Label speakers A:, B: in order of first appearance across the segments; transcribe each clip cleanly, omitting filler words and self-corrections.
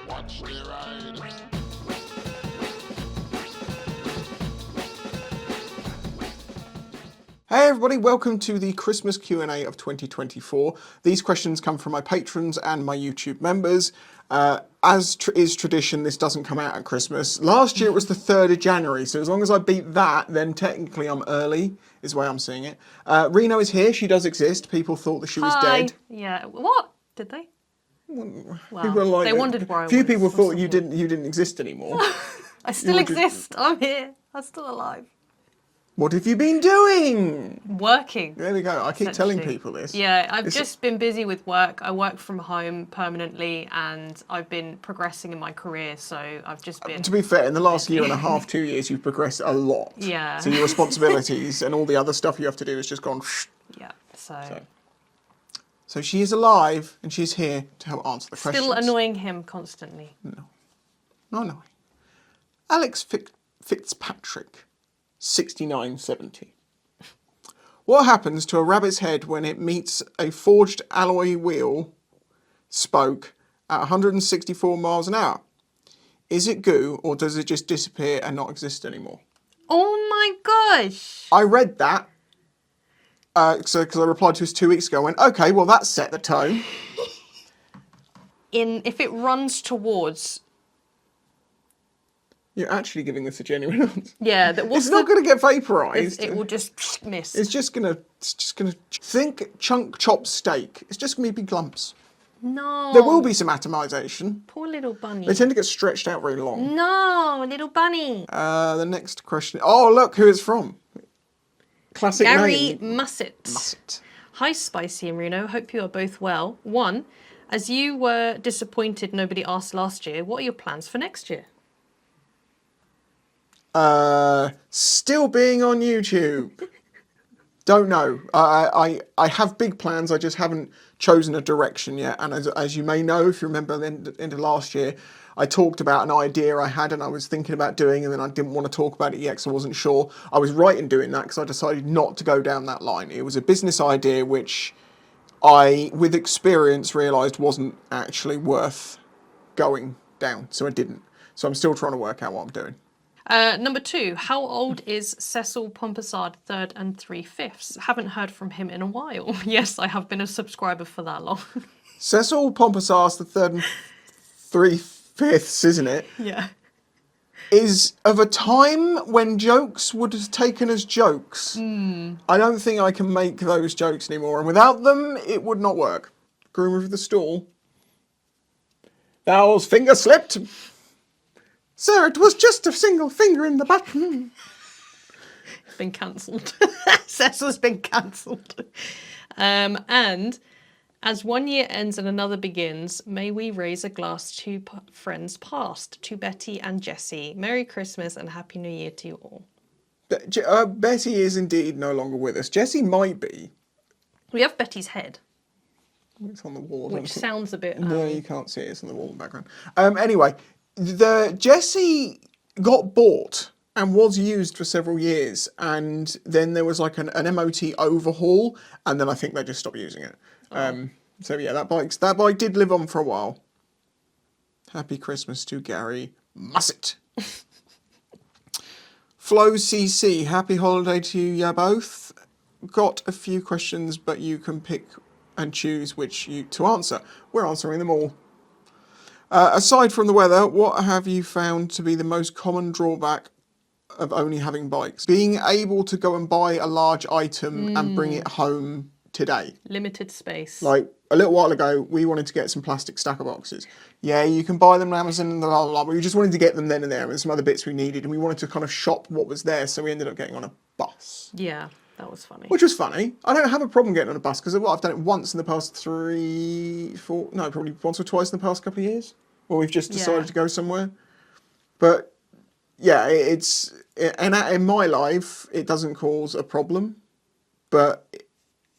A: Watch the ride.
B: Hey everybody, welcome to the Christmas Q&A of 2024. These questions come from my patrons and my YouTube members. As is tradition, this doesn't come out at Christmas. Last year it was the 3rd of January, so as long as I beat that, then technically I'm early, is the way I'm seeing it. Reno is here, she does exist. People thought that she was dead.
C: Yeah, what? Did they?
B: Well,
C: they wondered where I was.
B: Few people thought you didn't exist anymore.
C: I still exist. I'm here. I'm still alive.
B: What have you been doing?
C: Working.
B: There we go. I keep telling people this.
C: Yeah, I've just been busy with work. I work from home permanently and I've been progressing in my career, so I've just been...
B: To be fair, in the last year and a half, 2 years, you've progressed a lot.
C: Yeah.
B: So your responsibilities and all the other stuff you have to do has just gone...
C: Yeah, so...
B: So she is alive and she's here to help answer the questions.
C: Still annoying him constantly.
B: No. Not annoying. Alex Fitzpatrick, 6970. What happens to a rabbit's head when it meets a forged alloy wheel spoke at 164 miles an hour? Is it goo or does it just disappear and not exist anymore?
C: Oh my gosh!
B: I read that. Because I replied to this 2 weeks ago, I went, okay, well that set the tone.
C: If it runs towards...
B: You're actually giving this a genuine answer.
C: Yeah,
B: it's not going to get vaporised.
C: It will just miss.
B: It's just gonna think chunk chop steak. It's just gonna be big lumps.
C: No.
B: There will be some atomization.
C: Poor little bunny.
B: They tend to get stretched out really long.
C: No, little bunny.
B: The next question. Oh, look who it's from. Classic
C: Gary
B: name.
C: Musset. Hi, Spicy and Reno. Hope you are both well. 1, as you were disappointed nobody asked last year, what are your plans for next year?
B: Still being on YouTube. Don't know. I have big plans. I just haven't chosen a direction yet. And as you may know, if you remember the end of last year, I talked about an idea I had and I was thinking about doing, and then I didn't want to talk about it yet because I wasn't sure. I was right in doing that because I decided not to go down that line. It was a business idea which I, with experience, realised wasn't actually worth going down. So I didn't. So I'm still trying to work out what I'm doing.
C: Number 2, how old is Cecil Pompassard 3rd and 3/5? Haven't heard from him in a while. Yes, I have been a subscriber for that long.
B: Cecil Pompassard the 3rd and 3/5, isn't it?
C: Yeah.
B: Is of a time when jokes would have taken as jokes. I don't think I can make those jokes anymore, and without them, it would not work. Groom of the stall. Thou's finger slipped. Sir, it was just a single finger in the button.
C: It's been cancelled. Cecil's been cancelled. And as one year ends and another begins, may we raise a glass to friends past, to Betty and Jessie. Merry Christmas and Happy New Year to you all.
B: Betty is indeed no longer with us. Jessie might be.
C: We have Betty's head.
B: It's on the wall.
C: Which sounds a bit...
B: No, you can't see it. It's on the wall in the background. Anyway, the Jessie got bought and was used for several years, and then there was like an MOT overhaul, and then I think they just stopped using it. So yeah, that bike did live on for a while. Happy Christmas to Gary Musset. Flo CC, happy holiday to you both. Got a few questions, but you can pick and choose which to answer. We're answering them all. Aside from the weather, what have you found to be the most common drawback of only having bikes? Being able to go and buy a large item and bring it home today.
C: Limited space.
B: Like a little while ago, we wanted to get some plastic stacker boxes. Yeah, you can buy them on Amazon and blah, blah, blah. But we just wanted to get them then and there and some other bits we needed. And we wanted to kind of shop what was there. So we ended up getting on a bus.
C: Yeah, that was funny.
B: Which was funny. I don't have a problem getting on a bus because I've done it once in the past probably once or twice in the past couple of years. Where we've just decided to go somewhere. But yeah, in my life, it doesn't cause a problem. But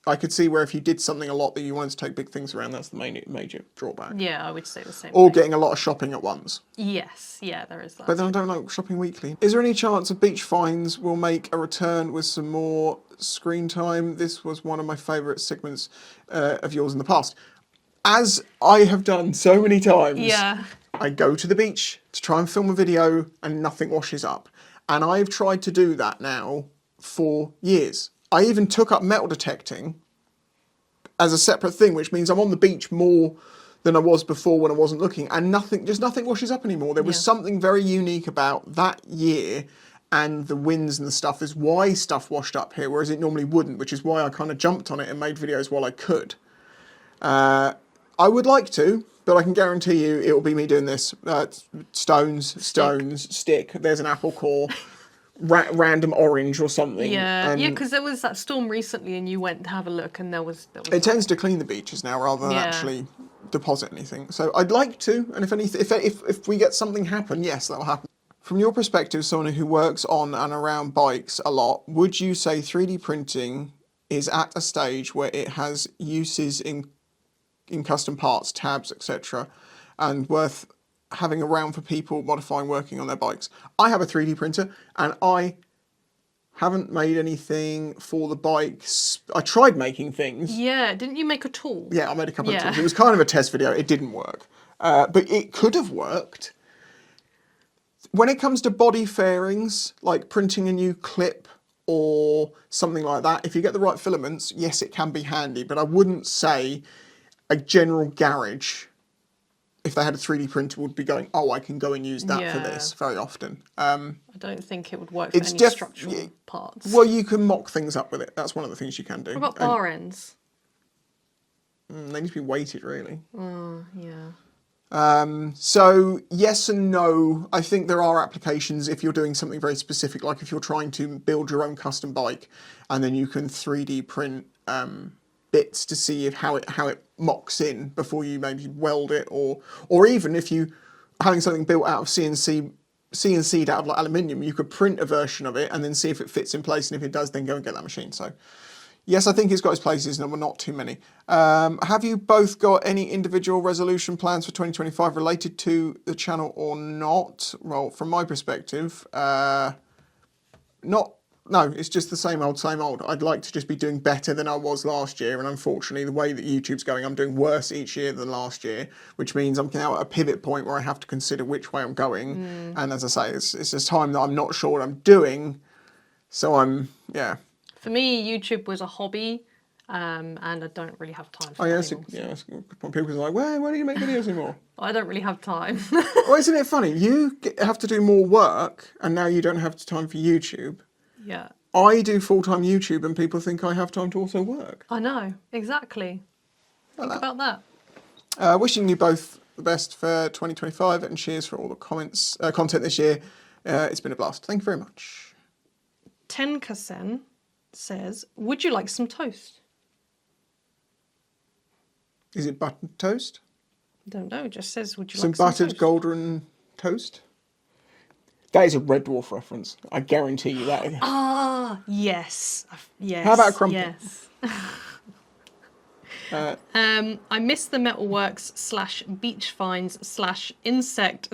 B: I could see where if you did something a lot that you wanted to take big things around, that's the major drawback.
C: Yeah, I would say the same
B: Or
C: thing.
B: getting a lot of shopping at once.
C: Yes, yeah, there is that.
B: But then I don't like shopping weekly. Is there any chance of Beach Finds will make a return with some more screen time? This was one of my favourite segments of yours in the past. As I have done so many times, I go to the beach to try and film a video and nothing washes up. And I've tried to do that now for years. I even took up metal detecting as a separate thing, which means I'm on the beach more than I was before when I wasn't looking, and nothing washes up anymore. There was something very unique about that year and the winds and the stuff is why stuff washed up here, whereas it normally wouldn't, which is why I kind of jumped on it and made videos while I could. I would like to, but I can guarantee you it will be me doing this. Stones, stick, there's an apple core, random orange or something.
C: Yeah, because there was that storm recently and you went to have a look and there was
B: it tends to clean the beaches now rather than actually deposit anything. So I'd like to, and if we get something happen, yes, that will happen. From your perspective, someone who works on and around bikes a lot, would you say 3D printing is at a stage where it has uses in custom parts, tabs, etc., and worth having around for people modifying, working on their bikes? I have a 3D printer, and I haven't made anything for the bikes. I tried making things.
C: Yeah, didn't you make a tool?
B: Yeah, I made a couple of tools. It was kind of a test video. It didn't work, but it could have worked. When it comes to body fairings, like printing a new clip or something like that, if you get the right filaments, yes, it can be handy, but I wouldn't say a general garage, if they had a 3D printer, would be going, oh, I can go and use that for this very often. I
C: don't think it would work for any structural parts.
B: Well, you can mock things up with it. That's one of the things you can do.
C: What about bar ends?
B: They need to be weighted, really.
C: Yeah.
B: So yes and no. I think there are applications if you're doing something very specific, like if you're trying to build your own custom bike, and then you can 3D print bits to see how it mocks in before you maybe weld it, or even if you having something built out of CNC'd out of like aluminium, you could print a version of it and then see if it fits in place, and if it does, then go and get that machine. So. Yes, I think it's got its places, and not too many. Have you both got any individual resolution plans for 2025 related to the channel or not? Well, from my perspective, not. No, it's just the same old, same old. I'd like to just be doing better than I was last year, and unfortunately, the way that YouTube's going, I'm doing worse each year than last year, which means I'm now at a pivot point where I have to consider which way I'm going. And as I say, it's a time that I'm not sure what I'm doing, so
C: For me, YouTube was a hobby, and I don't really have time for it anymore.
B: People are like, why do you make videos anymore?
C: I don't really have time.
B: Well, isn't it funny? You have to do more work, and now you don't have time for YouTube.
C: Yeah.
B: I do full-time YouTube, and people think I have time to also work.
C: I know, exactly. Think about that.
B: Wishing you both the best for 2025, and cheers for all the content this year. It's been a blast. Thank you very much.
C: Tenka-sen says, would you like some toast?
B: Is it buttered toast?
C: I don't know, it just says, would you
B: Some
C: like some
B: buttered
C: toast?
B: golden toast? That is a Red Dwarf reference. I guarantee you that.
C: Ah, yes. Yes.
B: How about a crumple?
C: Yes. I miss the metalworks / beach finds / insect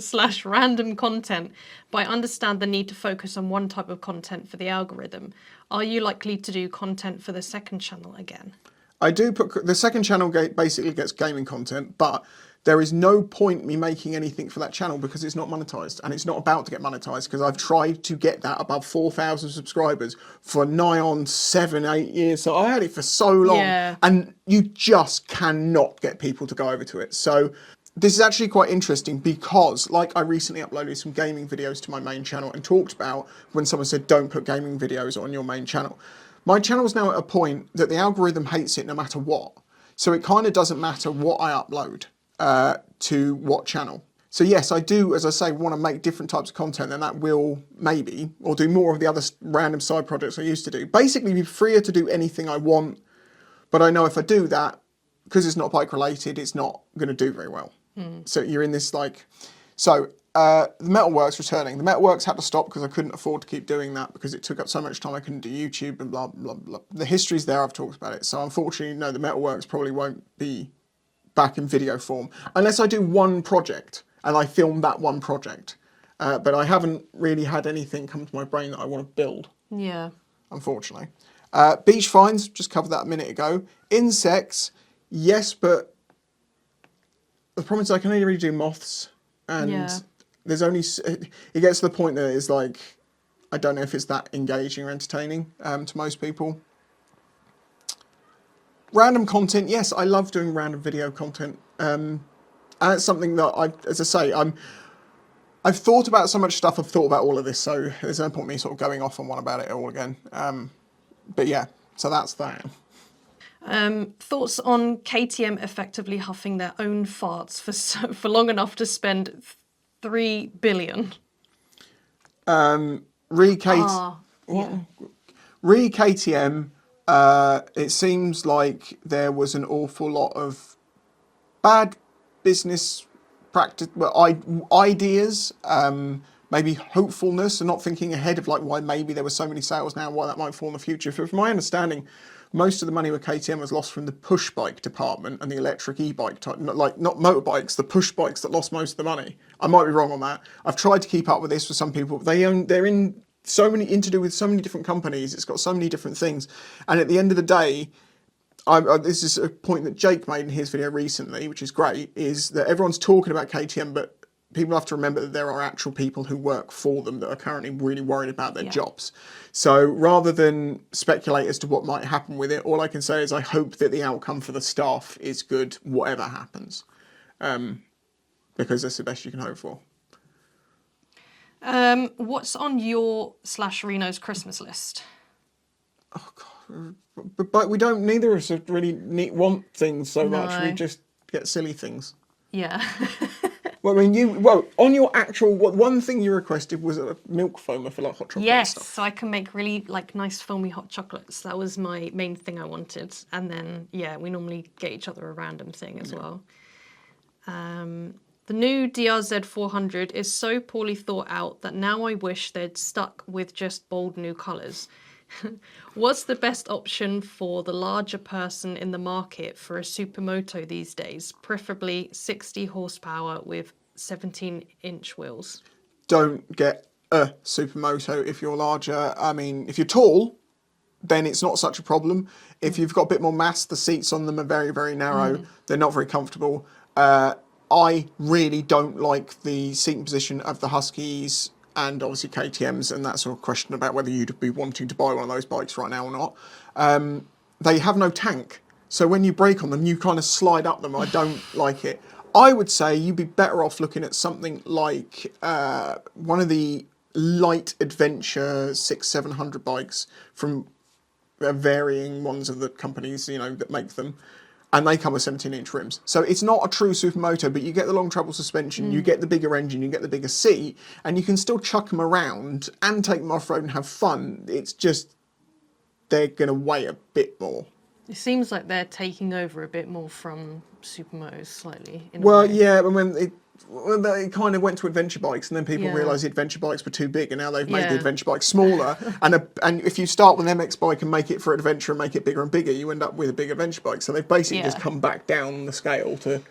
C: / random content, but I understand the need to focus on one type of content for the algorithm. Are you likely to do content for the second channel again?
B: I do put the second channel basically gets gaming content, but there is no point me making anything for that channel because it's not monetized, and it's not about to get monetized because I've tried to get that above 4,000 subscribers for nigh on 7-8 years. So I had it for so long, and you just cannot get people to go over to it. So this is actually quite interesting because, like, I recently uploaded some gaming videos to my main channel and talked about when someone said don't put gaming videos on your main channel. My channel is now at a point that the algorithm hates it no matter what. So it kind of doesn't matter what I upload to what channel. So yes, I do, as I say, want to make different types of content, and that will maybe, or do more of the other random side projects I used to do. Basically be freer to do anything I want, but I know if I do that, because it's not bike related, it's not going to do very well. So you're in this like, the Metalworks returning. The Metalworks had to stop because I couldn't afford to keep doing that because it took up so much time I couldn't do YouTube and blah, blah, blah. The history's there, I've talked about it. So unfortunately, no, the Metalworks probably won't be back in video form unless I do one project and I film that one project. But I haven't really had anything come to my brain that I want to build.
C: Yeah.
B: Unfortunately. Beach finds, just covered that a minute ago. Insects, yes, but the problem is I can only really do moths and
C: Yeah.
B: there's only it gets to the point that it's like, I don't know if it's that engaging or entertaining to most people. Random content, yes, I love doing random video content, and it's something that as I say, I've thought about so much stuff. I've thought about all of this, so there's no point me sort of going off on one about it all again. But yeah, so that's that.
C: Thoughts on KTM effectively huffing their own farts for long enough to spend 3 billion?
B: Re KTM. It seems like there was an awful lot of bad business practice, ideas, maybe hopefulness, and not thinking ahead of like why maybe there were so many sales now, why that might fall in the future. From my understanding, most of the money with KTM was lost from the push bike department and the electric e-bike type, not motorbikes, the push bikes that lost most of the money. I might be wrong on that. I've tried to keep up with this for some people. They're in so many to do with so many different companies. It's got so many different things, and at the end of the day, this is a point that Jake made in his video recently, which is great, is that everyone's talking about KTM, but people have to remember that there are actual people who work for them that are currently really worried about their jobs. So rather than speculate as to what might happen with it, all I can say is I hope that the outcome for the staff is good, whatever happens, because that's the best you can hope for.
C: What's on your / Reno's Christmas list?
B: Oh God, but we don't. Neither of us really want things so much. We just get silly things.
C: Yeah.
B: Well, I mean, on your actual, one thing you requested was a milk foamer for like hot chocolate and stuff.
C: So I can make really like nice foamy hot chocolates. That was my main thing I wanted. And then, we normally get each other a random thing as well. The new DRZ 400 is so poorly thought out that now I wish they'd stuck with just bold new colours. What's the best option for the larger person in the market for a Supermoto these days? Preferably 60 horsepower with 17-inch wheels.
B: Don't get a Supermoto if you're larger. I mean, if you're tall, then it's not such a problem. If you've got a bit more mass, the seats on them are very, very narrow. They're not very comfortable. I really don't like the seating position of the Huskies and obviously KTMs, and that sort of question about whether you'd be wanting to buy one of those bikes right now or not. They have no tank, so when you brake on them, you kind of slide up them. I don't like it. I would say you'd be better off looking at something like one of the light adventure 600-700 bikes from varying ones of the companies that make them. And they come with 17-inch rims. So it's not a true Supermoto, but you get the long travel suspension, you get the bigger engine, you get the bigger seat, and you can still chuck them around and take them off-road and have fun. It's just they're going to weigh a bit more.
C: It seems like they're taking over a bit more from Supermotos slightly.
B: Well, yeah, when it kind of went to adventure bikes, and then people realised the adventure bikes were too big, and now they've made the adventure bike smaller. and if you start with an MX bike and make it for adventure and make it bigger and bigger, you end up with a big adventure bike. So they've basically just come back down the scale to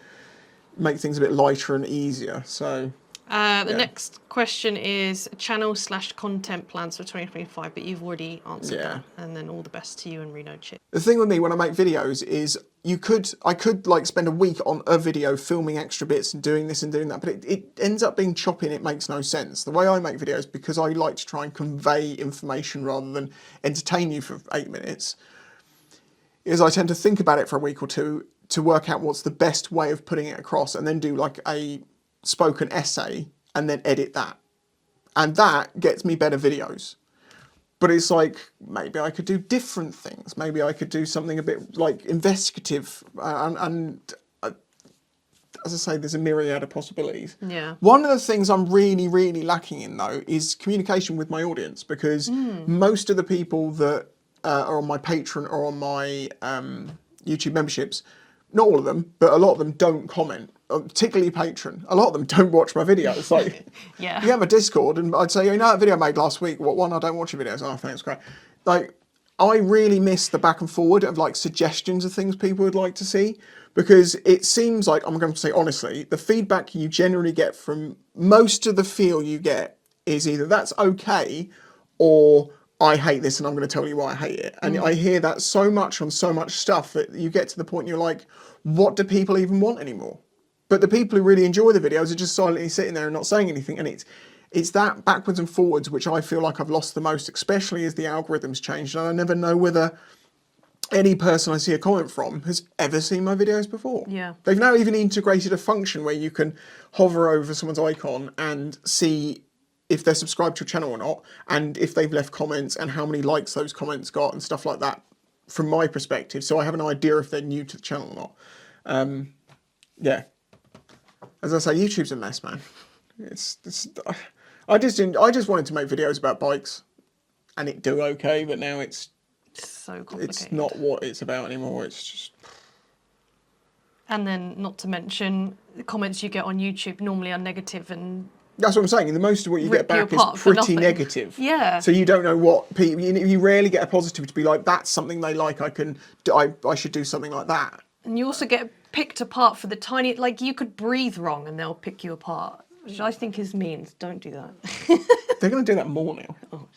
B: make things a bit lighter and easier. So
C: the next question is channel / content plans for 2025, but you've already answered that. And then all the best to you and Reno Chip.
B: The thing with me when I make videos is I could like spend a week on a video filming extra bits and doing this and doing that, but it ends up being choppy and it makes no sense. The way I make videos, because I like to try and convey information rather than entertain you for 8 minutes, is I tend to think about it for a week or two to work out what's the best way of putting it across, and then do like a spoken essay and then edit that. And that gets me better videos. But it's like, maybe I could do different things. Maybe I could do something a bit like investigative. And as I say, there's a myriad of possibilities.
C: Yeah.
B: One of the things I'm really, really lacking in, though, is communication with my audience. Because most of the people that are on my Patreon or on my YouTube memberships, not all of them, but a lot of them don't comment. Particularly Patreon. A lot of them don't watch my videos. Like, you have a Discord, and I'd say, that video I made last week, what one? I don't watch your videos. Oh, thanks, great. Like, I really miss the back and forward of like suggestions of things people would like to see, because it seems like, I'm going to say honestly, the feedback you generally get from most of the feel you get is either that's okay, or I hate this and I'm going to tell you why I hate it. And I hear that so much on so much stuff that you get to the point you're like, what do people even want anymore? But the people who really enjoy the videos are just silently sitting there and not saying anything. And it's that backwards and forwards which I feel like I've lost the most, especially as the algorithms changed. And I never know whether any person I see a comment from has ever seen my videos before.
C: Yeah.
B: They've now even integrated a function where you can hover over someone's icon and see if they're subscribed to your channel or not, and if they've left comments and how many likes those comments got and stuff like that from my perspective. So I have an idea if they're new to the channel or not. Yeah. As I say, YouTube's a mess, man. I just wanted to make videos about bikes and it do okay, but now it's
C: so complicated.
B: It's not what it's about anymore. It's just...
C: And then, not to mention, the comments you get on YouTube normally are negative and...
B: That's what I'm saying. The most of what you get back is pretty negative.
C: Yeah.
B: So you don't know what people... You rarely get a positive to be like, that's something they like, I should do something like that.
C: And you also get picked apart for the tiny... Like, you could breathe wrong and they'll pick you apart, which I think is mean. Don't do that.
B: They're going to do that more now.
C: Oh.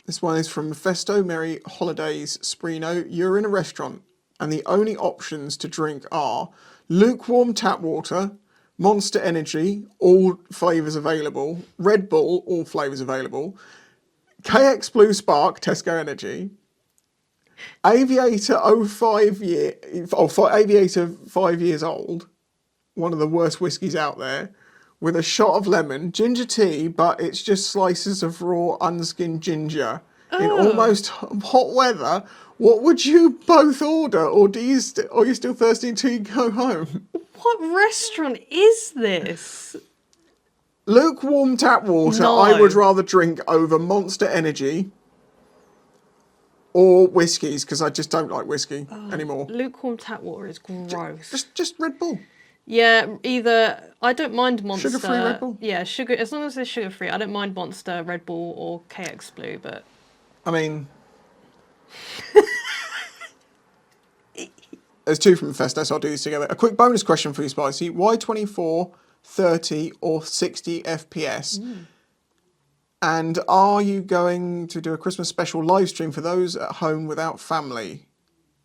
B: This one is from Festo Merry Holidays Sprino. You're in a restaurant and the only options to drink are lukewarm tap water, Monster Energy, all flavours available, Red Bull, all flavours available, KX Blue Spark, Tesco Energy, Aviator 5 years old, one of the worst whiskies out there, with a shot of lemon, ginger tea, but it's just slices of raw unskinned ginger in almost hot weather. What would you both order, or are you still thirsty until you go home?
C: What restaurant is this?
B: Lukewarm tap water,
C: No.
B: I would rather drink over Monster Energy or whiskies, because I just don't like whiskey anymore.
C: Lukewarm tap water is gross.
B: Just Red Bull.
C: Yeah, either... I don't mind Monster.
B: Sugar-free Red Bull?
C: Yeah, sugar. As long as they're sugar-free. I don't mind Monster, Red Bull or KX Blue, but...
B: I mean... There's two from Festo, so I'll do these together. A quick bonus question for you, Spicy. Why 24, 30 or 60 FPS? And are you going to do a Christmas special live stream for those at home without family?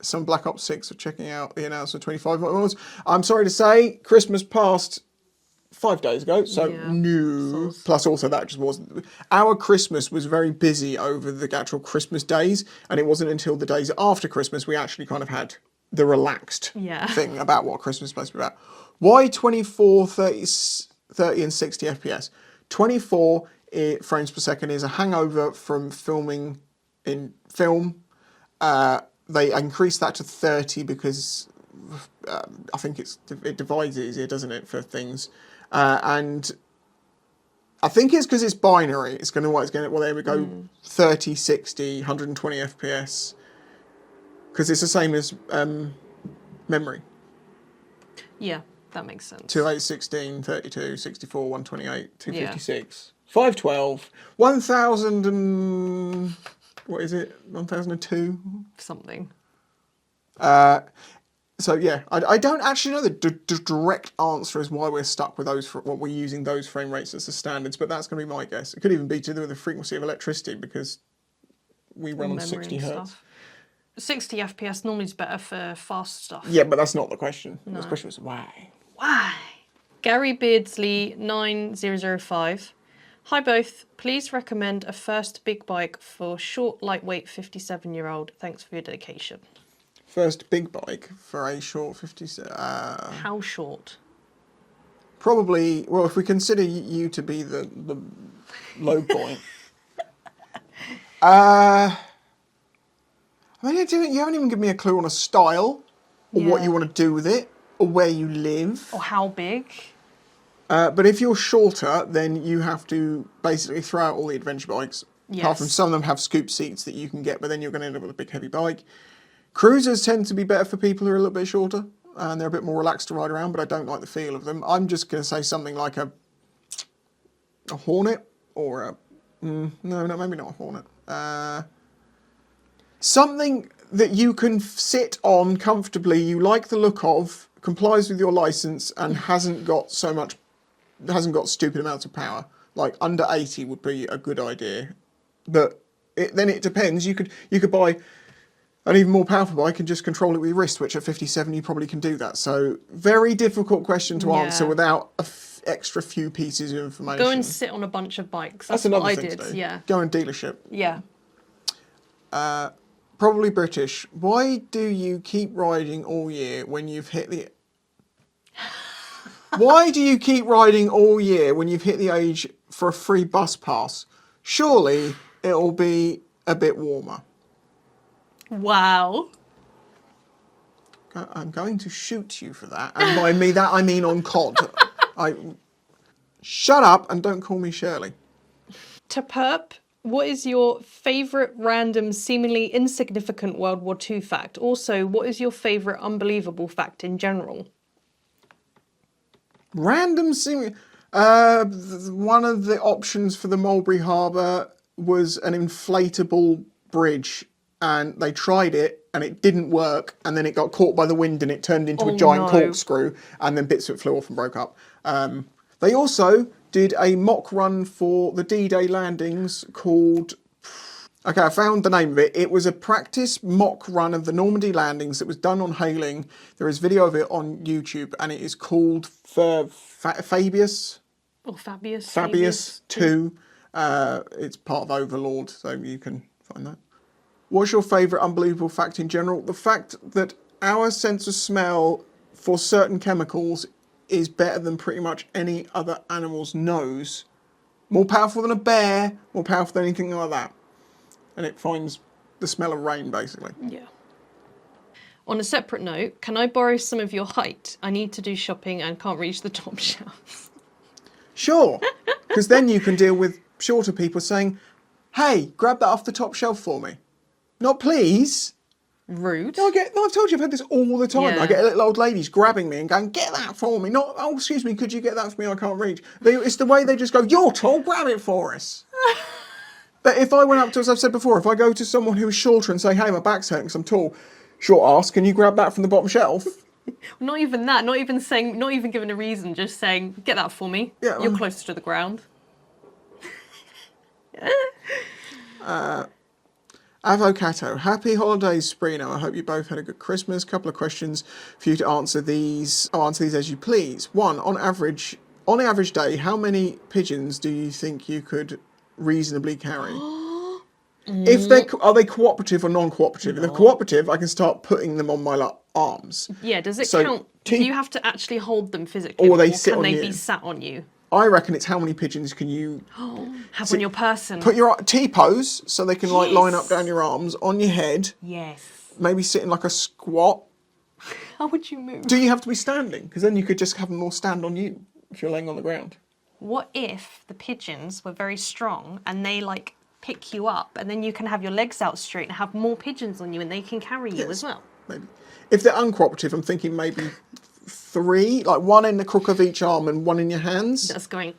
B: Some Black Ops 6 are checking out the announcement 25 models. I'm sorry to say, Christmas passed 5 days ago, so no. Plus also that just wasn't... Our Christmas was very busy over the actual Christmas days, and it wasn't until the days after Christmas we actually kind of had the relaxed thing about what Christmas is supposed to be about. Why 24, 30 and 60 FPS? 24 frames per second is a hangover from filming in film. They increased that to 30 because I think it divides easier, doesn't it, for things. And I think it's because it's binary. It's going to, well, there we go, 30, 60, 120 FPS. Because it's the same as memory.
C: Yeah, that makes sense.
B: 28, 16, 32, 64, 128, 256, 512, 1000 and... What is it? 1002?
C: Something.
B: So yeah, I don't actually know the direct answer as why we're stuck with those, what we're using those frame rates as the standards, but that's going to be my guess. It could even be to do with the frequency of electricity because we run on 60 hertz.
C: 60 FPS normally is better for fast stuff.
B: Yeah, but that's not the question.
C: No.
B: The question was why.
C: Why? Gary Beardsley 9005. Hi both. Please recommend a first big bike for short, lightweight 57-year-old. Thanks for your dedication.
B: First big bike for a short 57...
C: How short?
B: Probably, well, if we consider you to be the low point. I mean, you haven't even given me a clue on a style, or what you want to do with it, or where you live.
C: Or how big.
B: But if you're shorter, then you have to basically throw out all the adventure bikes.
C: Yes.
B: Apart from some of them have scoop seats that you can get, but then you're going to end up with a big heavy bike. Cruisers tend to be better for people who are a little bit shorter, and they're a bit more relaxed to ride around, but I don't like the feel of them. I'm just going to say something like a Hornet, or a... no, maybe not a Hornet. Something that you can sit on comfortably, you like the look of, complies with your license, and hasn't got stupid amounts of power. Like under 80 would be a good idea. But then it depends. You could buy An even more powerful bike can just control it with your wrist, which at 57 you probably can do that. So very difficult question to answer
C: Yeah.
B: without extra few pieces of information.
C: Go and sit on a bunch of bikes.
B: That's
C: That's what
B: another
C: I
B: thing
C: did.
B: to do.
C: Yeah.
B: Go in dealership.
C: Yeah.
B: Probably British. Why do you keep riding all year when you've hit the... Why do you keep riding all year when you've hit the age for a free bus pass? Surely it'll be a bit warmer.
C: Wow.
B: I'm going to shoot you for that. And by me that I mean on COD. Shut up and don't call me Shirley.
C: To perp, what is your favourite random, seemingly insignificant World War II fact? Also, what is your favourite unbelievable fact in general?
B: Random seeming... one of the options for the Mulberry Harbour was an inflatable bridge, and they tried it and it didn't work, and then it got caught by the wind and it turned into a giant corkscrew, and then bits of it flew off and broke up. They also did a mock run for the D-Day landings called... Okay, I found the name of it. It was a practice mock run of the Normandy landings that was done on Hailing. There is video of it on YouTube, and it is called Fabius.
C: Or Fabius.
B: Fabius 2. It's part of Overlord, so you can find that. What's your favourite unbelievable fact in general? The fact that our sense of smell for certain chemicals is better than pretty much any other animal's nose. More powerful than a bear, more powerful than anything like that. And it finds the smell of rain, basically.
C: Yeah. On a separate note, can I borrow some of your height? I need to do shopping and can't reach the top shelves.
B: Sure, because then you can deal with shorter people saying, hey, grab that off the top shelf for me. Not please.
C: Rude.
B: No, I've told you I've had this all the time.
C: Yeah.
B: I get little old ladies grabbing me and going, get that for me. Not, oh, excuse me, could you get that for me? I can't reach. It's the way they just go, you're tall, grab it for us. But if I went up to, as I've said before, if I go to someone who's shorter and say, hey, my back's hurting because I'm tall, short ask, can you grab that from the bottom shelf?
C: Not even that, not even saying, not even giving a reason, just saying, get that for me.
B: Yeah,
C: You're closer to the ground.
B: Avocado. Happy holidays, Sprino. I hope you both had a good Christmas. Couple of questions for you to answer these. I'll answer these as you please. One, on an average day, how many pigeons do you think you could reasonably carry? Are they cooperative or non-cooperative? If they're cooperative, I can start putting them on my arms.
C: Yeah, does it
B: So,
C: count? Do you have to actually hold them physically?
B: Or they sit
C: can
B: on
C: they
B: you?
C: be sat on you?
B: I reckon it's how many pigeons can you
C: Have on your person?
B: put your T-pose so they can like line up down your arms on your head.
C: Yes.
B: Maybe sit in like a squat.
C: How would you move?
B: Do you have to be standing? Because then you could just have them all stand on you if you're laying on the ground.
C: What if the pigeons were very strong and they like pick you up and then you can have your legs out straight and have more pigeons on you and they can carry you as well?
B: Maybe. If they're uncooperative, I'm thinking maybe 3, like one in the crook of each arm and one in your hands.
C: That's going,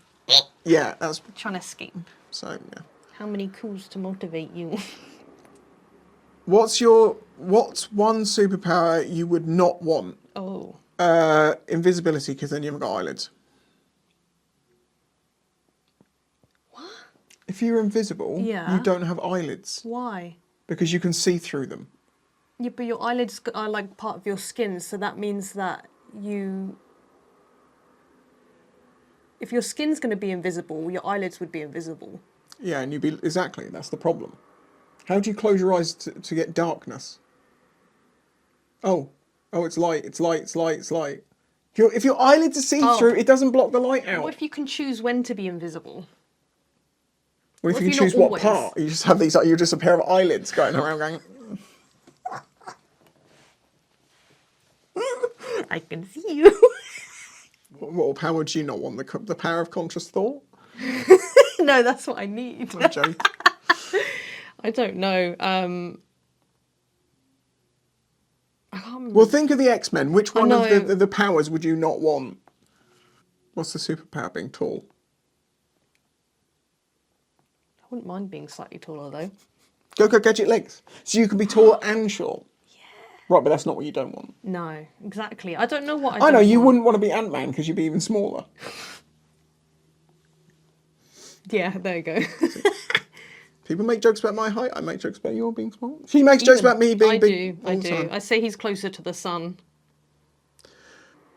B: Yeah, that's
C: trying to escape.
B: so. Yeah.
C: How many coups to motivate you?
B: What's one superpower you would not want?
C: Oh.
B: Invisibility, because then you haven't got eyelids.
C: What?
B: If you're invisible,
C: Yeah.
B: you don't have eyelids
C: Why?
B: because you can see through them.
C: Yeah, but your eyelids are like part of your skin, so that means that if your skin's going to be invisible, your eyelids would be invisible.
B: Yeah, and exactly, that's the problem. How do you close your eyes to get darkness? Oh, it's light, it's light, it's light, it's light. If your eyelids are see-through, it doesn't block the light out.
C: What if you can choose when to be invisible?
B: Or if
C: what
B: you
C: if
B: can
C: you're
B: choose
C: not
B: what
C: always?
B: part, you just have these, like, you're just a pair of eyelids going around going...
C: I can see you.
B: What power do you not want? The power of conscious thought?
C: No, that's what I need.
B: I'm joking.
C: I don't know. I can't remember.
B: Well, think of the X-Men. Which one of
C: know.
B: the powers would you not want? What's the superpower? Being tall.
C: I wouldn't mind being slightly taller though.
B: Go gadget legs. So you can be tall and short. Yeah. Right, but that's not what you don't want.
C: No, exactly. I don't know what
B: I know,
C: don't
B: you
C: want.
B: wouldn't want to be Ant-Man because you'd be even smaller.
C: Yeah, there you go.
B: People make jokes about my height. I make jokes about your being small. She makes jokes about me being big.
C: I
B: all the
C: do.
B: time.
C: I say he's closer to the sun.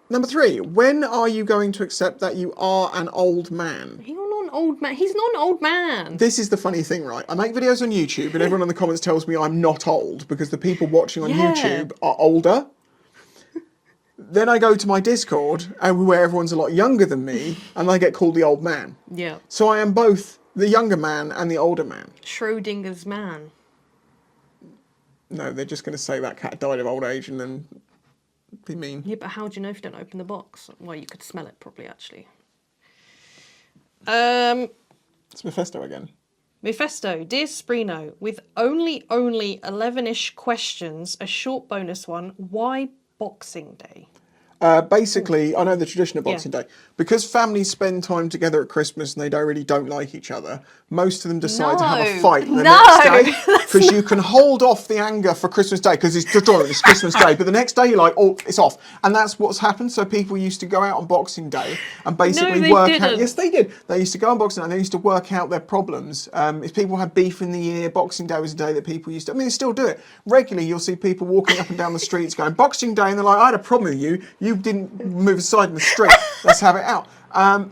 B: Number 3. When are you going to accept that you are an old man?
C: He's not an old man. He's not an old man.
B: This is the funny thing, right? I make videos on YouTube and everyone in the comments tells me I'm not old because the people watching on YouTube are older. Then I go to my Discord and where everyone's a lot younger than me and I get called the old man.
C: Yeah.
B: So I am both the younger man and the older man.
C: Schrodinger's man.
B: No, they're just going to say that cat died of old age and then be mean.
C: Yeah, but how do you know if you don't open the box? Well, you could smell it probably, actually.
B: It's Mephisto again.
C: Mephisto, dear Sprino, with only 11-ish questions, a short bonus one. Why Boxing Day?
B: Basically, I know the tradition of Boxing Day. Because families spend time together at Christmas and they don't like each other, most of them decide to have a fight the next day. Because you can hold off the anger for Christmas Day because it's Christmas Day. But the next day you're like, oh, it's off. And that's what's happened. So people used to go out on Boxing Day and basically work out. Yes, they did. They used to go on Boxing Day and they used to work out their problems. If people had beef in the year, Boxing Day was a day that people used to, I mean, they still do it. Regularly, you'll see people walking up and down the streets going, Boxing Day, and they're like, I had a problem with you. You didn't move aside in the street. Let's have it out.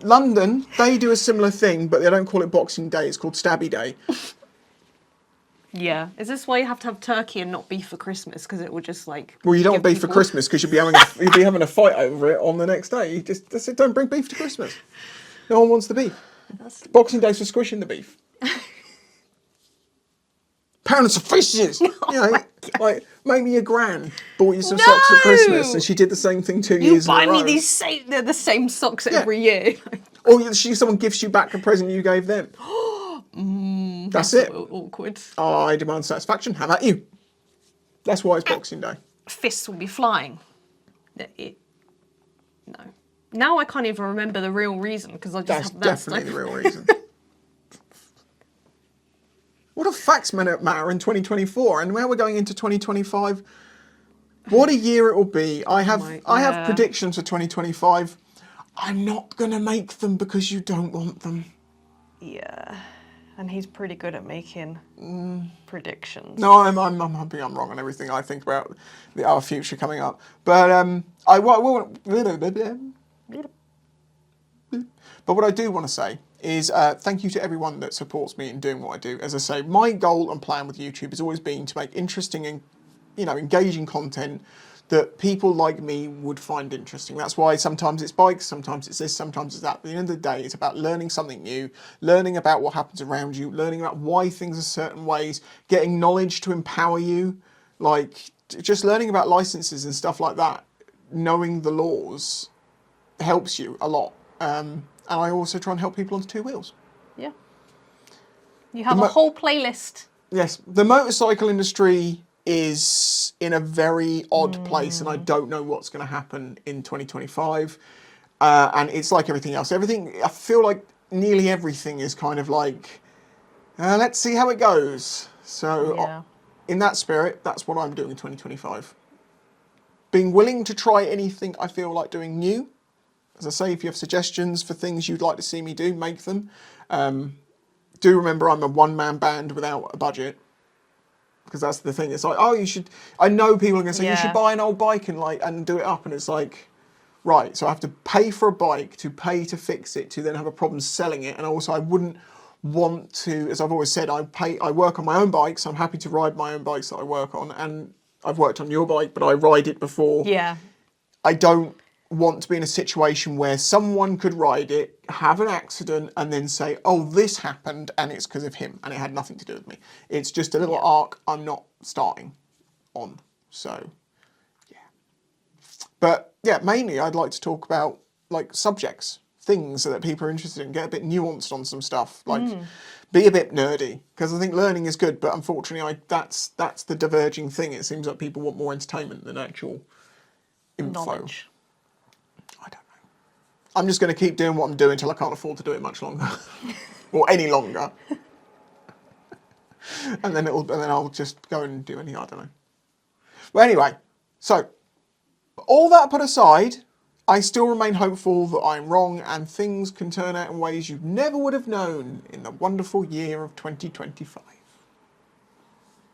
B: London, they do a similar thing, but they don't call it Boxing Day. It's called Stabby Day.
C: Yeah. Is this why you have to have turkey and not beef for Christmas? Because it will just like.
B: Well, you don't want beef for Christmas because you'll be having a fight over it on the next day. You just that's it, don't bring beef to Christmas. No one wants the beef. Boxing Day's for squishing the beef. Pounds of fishes. You know, like make me a gran. Bought you some socks at Christmas, and she did the same thing 2 years in a row.
C: You buy me they're the same socks every year.
B: Or someone gives you back a present you gave them. That's it.
C: Awkward.
B: I demand satisfaction. How about you? That's why it's Boxing Day.
C: Fists will be flying. No. Now I can't even remember the real reason because I just
B: That's
C: have that
B: definitely
C: stuff.
B: the real reason. What do facts matter in 2024? And now we're going into 2025. What a year it will be. I have predictions for 2025. I'm not going to make them because you don't want them.
C: Yeah. And he's pretty good at making predictions.
B: No, I'm wrong on everything I think about our future coming up. But But what I do want to say is thank you to everyone that supports me in doing what I do. As I say, my goal and plan with YouTube has always been to make interesting and engaging content that people like me would find interesting. That's why sometimes it's bikes, sometimes it's this, sometimes it's that. At the end of the day, it's about learning something new, learning about what happens around you, learning about why things are certain ways, getting knowledge to empower you, like just learning about licenses and stuff like that. Knowing the laws helps you a lot. And I also try and help people onto two wheels.
C: Yeah. You have a whole playlist.
B: Yes. The motorcycle industry is in a very odd place, and I don't know what's going to happen in 2025. And it's like everything else. I feel like nearly everything is kind of like, let's see how it goes. So in that spirit, that's what I'm doing in 2025. Being willing to try anything I feel like doing new. As I say, if you have suggestions for things you'd like to see me do, make them. Do remember I'm a one-man band without a budget. Because that's the thing. It's like, oh, you should... I know people are going to say, you should buy an old bike and do it up. And it's like, right, so I have to pay for a bike, to pay to fix it, to then have a problem selling it. And also I wouldn't want to, as I've always said, I work on my own bikes. I'm happy to ride my own bikes that I work on. And I've worked on your bike, but I ride it before.
C: Yeah.
B: I don't want to be in a situation where someone could ride it, have an accident, and then say, oh, this happened, and it's because of him, and it had nothing to do with me. It's just a little arc I'm not starting on. So, yeah. But, yeah, mainly I'd like to talk about, like, subjects, things that people are interested in, get a bit nuanced on some stuff, like, be a bit nerdy, because I think learning is good, but unfortunately that's the diverging thing. It seems like people want more entertainment than actual info.
C: Knowledge.
B: I don't know. I'm just going to keep doing what I'm doing until I can't afford to do it much longer, or any longer, and then I'll just go and do anything. I don't know. But anyway, so all that put aside, I still remain hopeful that I'm wrong and things can turn out in ways you never would have known in the wonderful year of 2025.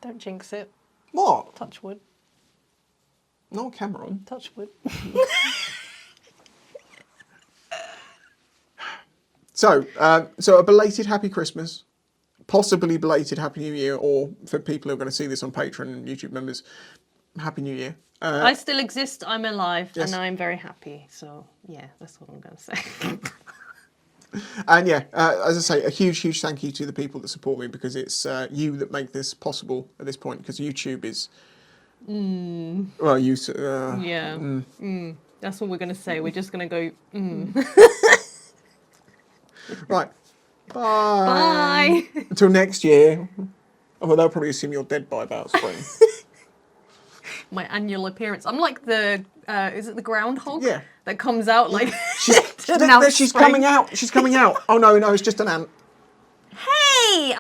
C: Don't jinx it.
B: What?
C: Touch wood.
B: No camera on.
C: Touch wood.
B: So a belated Happy Christmas, possibly belated Happy New Year, or for people who are going to see this on Patreon and YouTube members, Happy New Year.
C: I still exist, I'm alive,
B: Yes.
C: and I'm very happy. So, yeah, that's what I'm going to say.
B: And yeah, as I say, a huge thank you to the people that support me, because it's you that make this possible at this point, because YouTube is... Well, you...
C: Yeah. That's what we're going to say. We're just going to go,
B: Right. Bye.
C: Bye.
B: Until next year. Well, they'll probably assume you're dead by about spring.
C: My annual appearance. I'm like the, is it the groundhog?
B: Yeah.
C: That comes out like...
B: She's coming out. She's coming out. Oh, no, it's just an ant.
C: Hey!